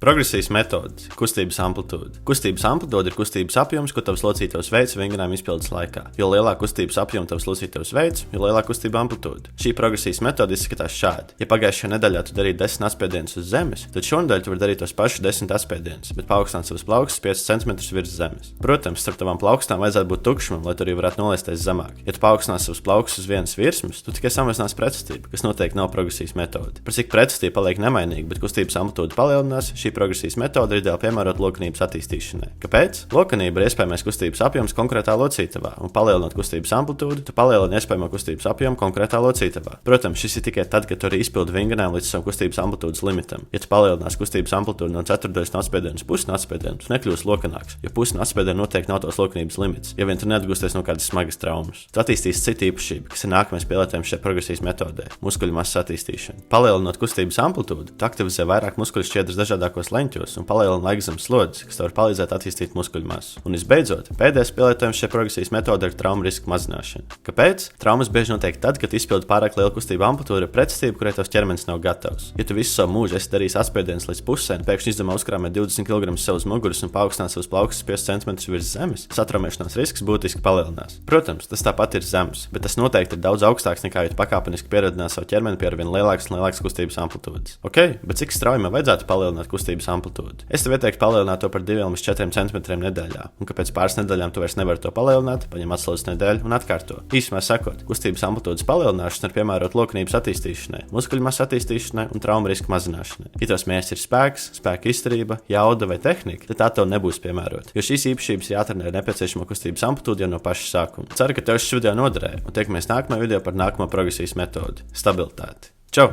Progresijas metodes, kustības amplitūda. Kustības amplitūda ir kustības apjoms, ko tavs locītavs veids vingrinājuma izpildes laikā. Jo lielāka kustības apjoma tavs locītavs veids, jo lielāka kustība amplitūda. Šī progresijas metode izskatās šādi. Ja pagājušajā nedēļā tu darīji 10 atspiedienus uz zemes, tad šonedēļ tu vari darīt tos pašus 10 atspiedienus, bet paaugstināt savus plaukstus 5 cm virs zemes. Protams, starp tavām plaukstām vajadzētu būt tukšumam, lai tu arī varētu nolaisties zemāk. Ja tu paaugstināsi savus plaukstus uz vienas virsmas, tu tikai samazinās pretestību, kas noteikti nav progresijas metode. Par cik pretestība paliek nemainīga, bet kustības amplitūda palielinās, šī progresijas metode ir ideāli piemērota lokanības attīstīšanai. Kāpēc? Lokanība ir iespējamais kustības apjoms konkrētā locītavā, un palielinot kustības amplitūdu, tu palielini iespējamo kustības apjomu konkrētā locītavā. Protams, šis ir tikai tad, kad tu arī izpildi vingrinājumu līdz savam kustības amplitūdas limitam. Ja tu palielinās kustības amplitūdu no ceturtdaļas no atspiediena uz pusi no atspiediena, tu nekļūsi lokanāks, jo pusi no atspiediena noteikti nav tos lokanības limits, ja vien tu neatgūsties no kādas smagas traumas. Tu attīstīsi citu īpašību, kas ir nākamais pielietojums šai progresijas metodē - muskuļu masas attīstīšana. Palielinot kustības amplitūdu, tu aktivizē vairāk muskuļu šķiedrus dažādākos leņķos un palielina laikzemes slodzes, kas tev var palīdzēt attīstīt muskuļu masu. Un visbeidzot, pēdējais pielietojums šai progresijas metodē ir traumu riska mazināšana. Kāpēc? Traumas bieži notiek tad, kad izpildi pārāk lielu kustību amplitūdu ar pretestību, kurai tavs ķermenis nav gatavs. Ja tu visu savu mūžu esi darījis atspiedienus līdz pusē un pēkšņi izdevumā uzkrāmēt 20 kg savus mugurus un paaugstināt savus plaukstus 5 cm virs zemes, satraumēšanās risks būtiski palielinās. Protams, tas tāpat ir zems, bet tas noteikti ir daudz augstāks nekā, ja tu pakāpeniski pieradinās savu ķermeni pie arvien lielākas un lielākas kustības amplitūdas. Ok, bet cik strauji man vajadzētu palielināt kustības amplitūdu? Es tev ieteiktu palielināt to par 2 līdz 4 cm nedēļā, un kāpēc pāris nedēļām tu vairs nevari to palielināt, paņem atslodzi nedēļu un atkārto. Īsumā sakot, kustības amplitūdas palielināšana ir piemērota lokanības attīstīšanai, muskuļu masas attīstīšanai un traumu riska mazināšanai. Ja tavs mērķis ir spēks, spēka izturība, jauda vai tehnika, tad tā tev nebūs piemērota, jo šīs īpašības jātrenē ar nepieciešamo kustības amplitūdu jau no paša sākuma. Ceru, ka tev šis video noderēja, un tiekamies nākamajā video par nākamo progresijas metodi - stabilitāti. Čau!